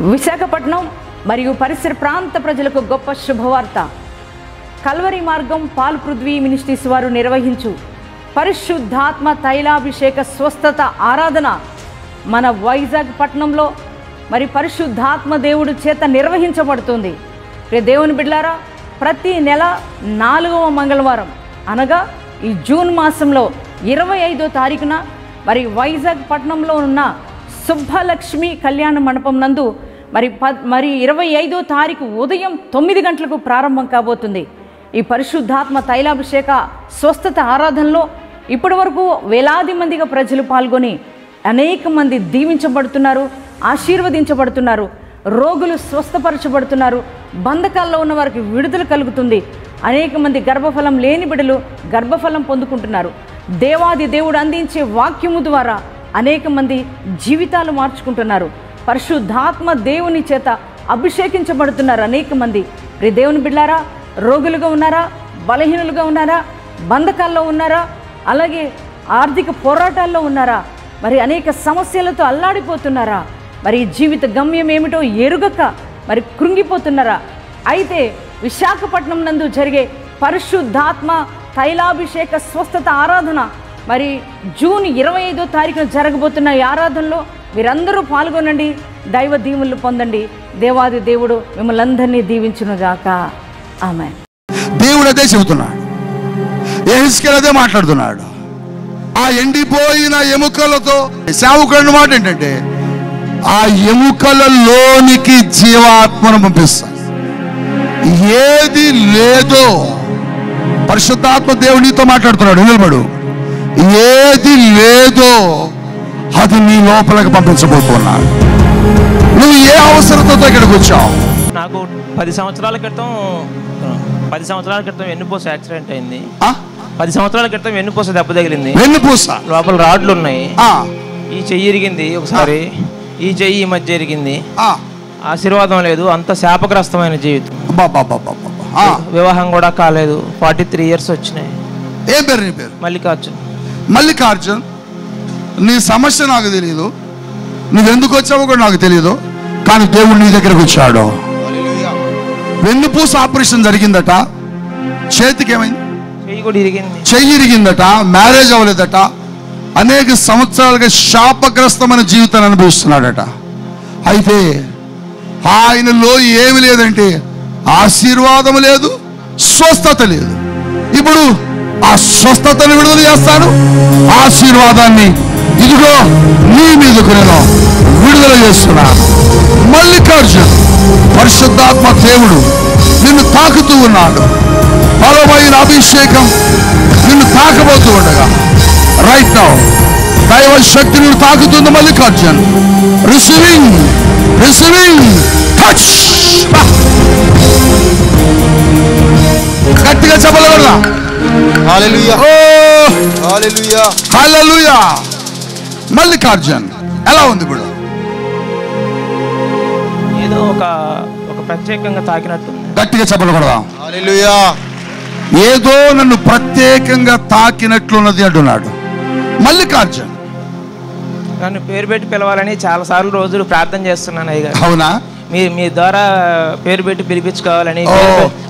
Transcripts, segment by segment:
విశాఖపట్నం మరియు పరిసర ప్రాంత ప్రజలకు గొప్ప శుభవార్త. కల్వరి మార్గం పాల్ పృథ్వీ మినిస్ట్రీస్ వారు నిర్వహించు పరిశుద్ధాత్మ తైలాభిషేక స్వస్థత ఆరాధన మన వైజాగ్ పట్టణంలో మరి పరిశుద్ధాత్మ దేవుడు చేత నిర్వహించబడుతుంది. దేవుని బిడ్డలారా, ప్రతి నెల 4వ మంగళవారం అనగా ఈ జూన్ మాసంలో 25వ తారీఖున మరి వైజాగ్ పట్టణంలో ఉన్న శుభలక్ష్మి కళ్యాణ మండపం నందు మరి 25వ తారీఖు ఉదయం 9 గంటలకు ప్రారంభం కాబోతుంది. ఈ పరిశుద్ధాత్మ తైలాభిషేక స్వస్థత ఆరాధనలో ఇప్పటి వరకు వేలాది మందిగా ప్రజలు పాల్గొని అనేక మంది దీవించబడుతున్నారు, ఆశీర్వదించబడుతున్నారు, రోగులు స్వస్థపరచబడుతున్నారు, బంధకాల్లో ఉన్న వారికి విడుదల కలుగుతుంది. అనేక మంది గర్భఫలం లేని బిడ్డలు గర్భఫలం పొందుకుంటున్నారు. దేవాది దేవుడు అందించే వాక్యము ద్వారా అనేక మంది జీవితాలు మార్చుకుంటున్నారు. పరిశుద్ధాత్మ దేవుని చేత అభిషేకించబడుతున్నారు అనేక మంది. దేవుని బిడ్డలారా, రోగులుగా ఉన్నారా, బలహీనులుగా ఉన్నారా, బంధకాల్లో ఉన్నారా, అలాగే ఆర్థిక పోరాటాల్లో ఉన్నారా, మరి అనేక సమస్యలతో అల్లాడిపోతున్నారా, మరి జీవిత గమ్యం ఏమిటో ఎరుగక మరి కృంగిపోతున్నారా? అయితే విశాఖపట్నం నందు జరిగే పరిశుద్ధాత్మ తైలాభిషేక స్వస్థత ఆరాధన మరి జూన్ 25వ తారీఖున జరగబోతున్న ఈ ఆరాధనలో మీరందరూ పాల్గొనండి, దైవ దీవులు పొందండి. దేవాది దేవుడు మిమ్మల్ని అందరినీ దీవించునుగాక. ఆమేన్. దేవుడు అదే చెబుతున్నాడు, యెహెజ్కేలు అదే మాట్లాడుతున్నాడు. ఆ ఎండిపోయిన ఎముకలతో సేవకుడి మాట ఏంటంటే, ఆ ఎముకలలోనికి జీవాత్మను పంపిస్తాను. ఏది లేదో పరిశుద్ధాత్మ దేవునితో మాట్లాడుతున్నాడు. నిలబడు. ఏది లేదో అది నీ లోపలికి పంపించబోతున్నాడు. నువ్వు ఏ అవసరంతో ఇక్కడికి వచ్చావు? నాకు 10 సంవత్సరాల క్రితం వెన్నుపూస యాక్సిడెంట్ అయింది. 10 సంవత్సరాల క్రితం వెన్నుపూస దెబ్బ తగిలింది. వెన్నుపూస లోపల రాడ్లు ఉన్నాయి. ఈ చెయ్యి ఇరిగింది ఒకసారి, ఈ చెయ్యి ఈ మధ్య ఇరిగింది. ఆశీర్వాదం లేదు, అంత శాపగ్రస్తమైన జీవితం. వివాహం కూడా కాలేదు. 43 ఇయర్స్ వచ్చినాయి. ఏం పేరు నీ పేరు? మల్లికార్జున్. నీ సమస్య నాకు తెలియదు, నువ్వెందుకు వచ్చావో కూడా నాకు తెలియదు, కానీ దేవుడు నీ దగ్గరకు వచ్చాడు. వెన్నుపూస ఆపరేషన్ జరిగిందట, చేతికి ఏమైంది? చెయ్యి ఇరిగిందట, మ్యారేజ్ అవ్వలేదట, అనేక సంవత్సరాలుగా శాపగ్రస్తమైన జీవితాన్ని అనుభవిస్తున్నాడట. అయితే ఆయనలో ఏమి లేదంటే ఆశీర్వాదం లేదు, స్వస్థత లేదు. ఇప్పుడు ఆ స్వస్థతను విడుదల చేస్తాను, ఆశీర్వాదాన్ని ఇదిగో నీ మీదకు నేను విడుదల చేస్తున్నాను. మల్లికార్జున్, పరిశుద్ధాత్మ దేవుడు నిన్ను తాకుతూ ఉన్నాడు. బలమైన అభిషేకం నిన్ను తాకబోతూ ఉండగా రైట్ నౌ దైవ శక్తి నిన్ను తాకుతుంది. Mallikarjun, receiving touch. గట్టిగా చెప్పగలరా? హల్లెలూయా, హల్లెలూయా, హల్లెలూయా. మల్లికార్జున్ ఎలా ఉంది ఇప్పుడు? ఏదో ఒక ప్రత్యేకంగా తాకినట్టుంది. గట్టిగా చెప్పకూడదా? హల్లెలూయా. ఏదో నన్ను ప్రత్యేకంగా తాకినట్లున్నది అంటున్నాడు మల్లికార్జున్. నన్ను పేరు పెట్టి పిలవాలని చాలా సార్లు రోజులు ప్రార్థన చేస్తున్నాను అయ్యగారు. అవునా? మీ ద్వారా పేరు పెట్టి పిలిపించుకోవాలని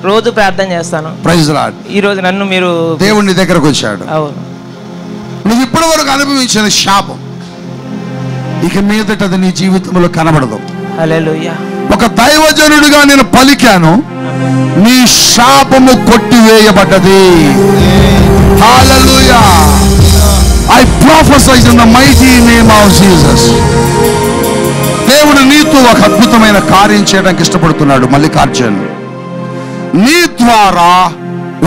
రోజు ప్రార్థన చేస్తాను. Praise Lord. ఈ రోజు నన్ను మీరు దేవుని దగ్గరకు వచ్చాడు. అవును. నువ్వు ఇప్పటి వరకు అనుభవించిన శాపం ఇక మీదట అది నీ జీవితంలో కనబడదు. హల్లెలూయా. ఒక దైవజనుడిగా నేను పలికాను, నీ శాపము కొట్టివేయబడ్డది. హల్లెలూయా. I prophesy in the mighty name of Jesus. దేవుడు నీతో ఒక అద్భుతమైన కార్యం చేయడానికి ఇష్టపడుతున్నాడు మల్లికార్జున్. నీ ద్వారా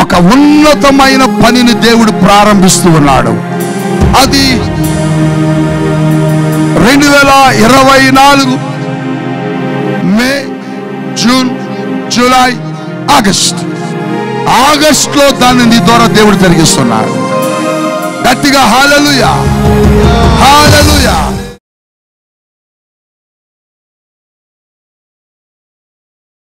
ఒక ఉన్నతమైన పనిని దేవుడు ప్రారంభిస్తూ ఉన్నాడు. అది 2024 మే, జూన్, జూలై, ఆగస్టులో దాన్ని నీ ద్వారా దేవుడు జరిగిస్తున్నాడు. గట్టిగా హల్లెలూయా, హల్లెలూయా.